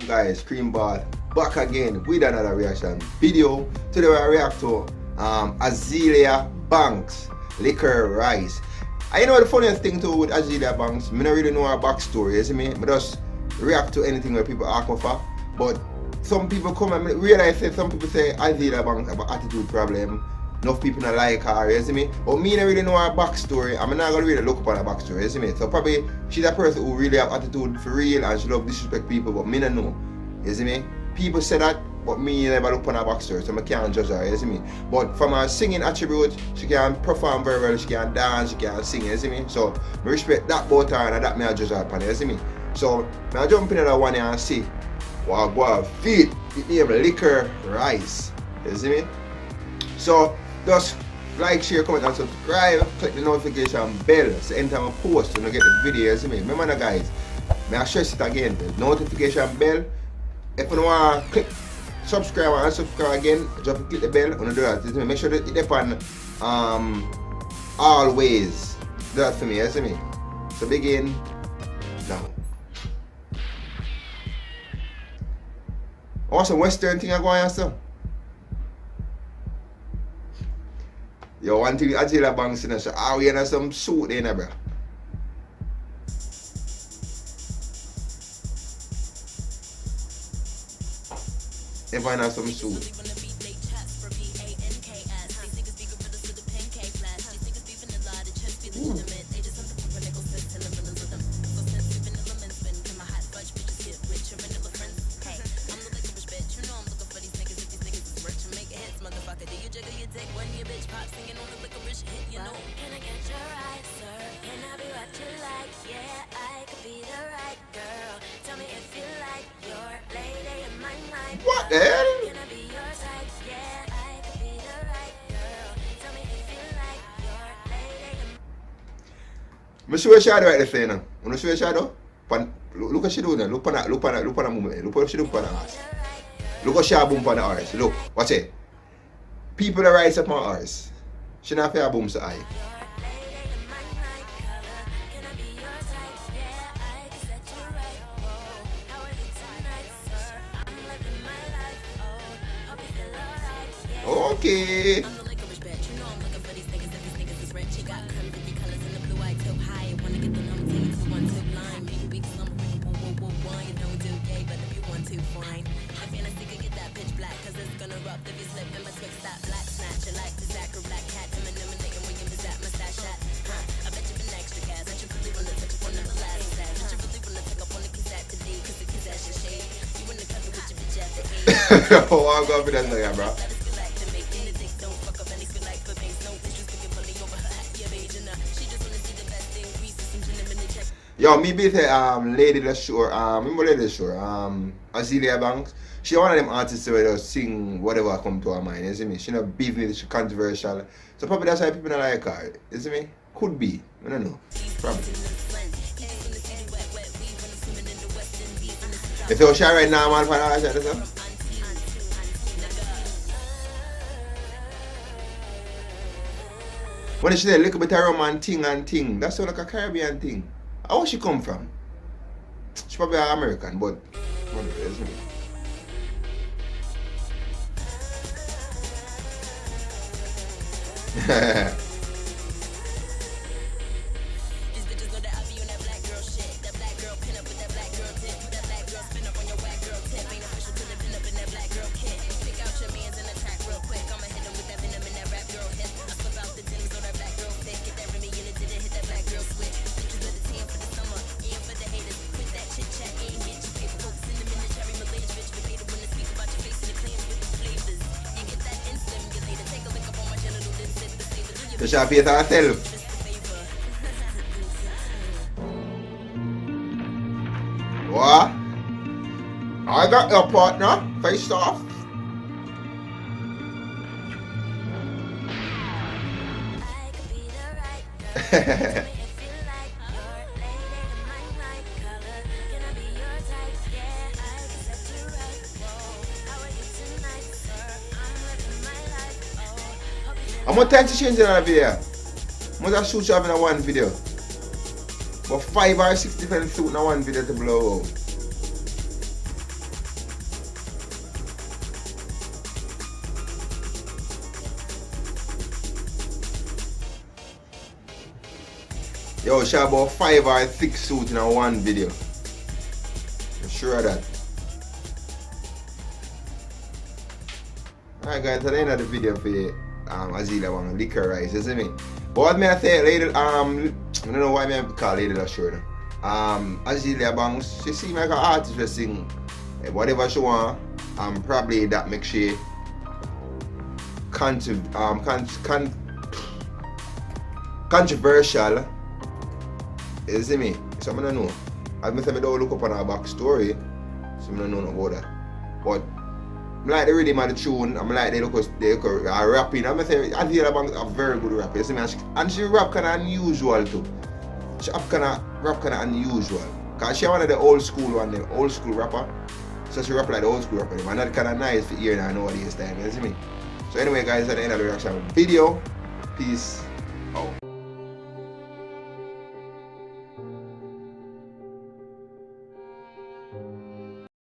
Guys, Cream Bath back again with another reaction video. Today we react to Azealia Banks Liquorice. I know the funniest thing too with Azealia Banks, I don't really know her backstory, you see me? I just react to anything where people ask me for. But some people come and realize that some people say Azealia Banks have an attitude problem. Enough people don't like her, you see me? But me don't really know her backstory. I'm not gonna really look up on her backstory, you see me? So probably she's a person who really have attitude for real and she love disrespect people, but me don't know. You see me? People say that, but me never look on her backstory, so I can't judge her, you see me? But from her singing attribute, she can perform very well, she can dance, she can sing, you see me? So I respect that about her and that me I judge her upon, you see me? So I jump in that one here and see what go feed the name Liquorice, you see me? So just like, share, comment and subscribe. Click the notification bell so anytime I post you don't get the video, you see me? Remember now guys, may I stress it again, the notification bell. If you want to click subscribe and unsubscribe again, just click the bell and do that. You see me? Make sure that it's on always. Do that for me, you see me? So begin now. What's some western thing I go on here? Yo, one thing Azealia Banks in so we in some suit there, bro. Everyone has some suit. Ooh. What the hell? I'm sure she do right there for now. I'm sure she do. Look what she do now. Look on that movement. Look what she do on the ass. Look what she boom on the arse. Look, watch it. People that rise up on arse. She not fair boom so high. Okay. Oh, I'm going for that thing, bro. Yo, me be say Lady the Shore, remember Lady the Shore, Azealia Banks. She one of them artists who just sing whatever come to her mind, you see me? She not business, she controversial. So probably that's why people don't like her, you see me? Could be, I don't know. Probably. If you're shy right now, man, for that, that's all. When she say a little bit of Roman thing and thing, that's like a Caribbean thing. How she come from? She probably an American, but whatever, isn't it? So she pays herself. What? I got your partner, face off. How much time to change in a video? How much shoot you have in one video? But 5 or 6 different suits in one video to blow out. Yo, she have about 5 or 6 suits in one video. I'm sure of that. Alright guys, at the end of the video for Azealia Bang, Liquorice, you see me? But what may I say, lady, I don't know why I call lady that short. Azealia Bang, she seems like an artist who sing whatever she want, probably that makes she controversial. You see me? So I don't know. As I say, I don't look up on her backstory, so I don't know about that. But I like the rhythm of the tune, I like the rapping. I'm say Azealia Bang is a very good rapper. You see me? And she rap kind of unusual too. She rap kind of unusual. Because she's one of the old school rapper. So she rap like the old school rapper. And that's kind of nice to hear nowadays time. You see me? So anyway guys, at the end of the reaction video, peace out.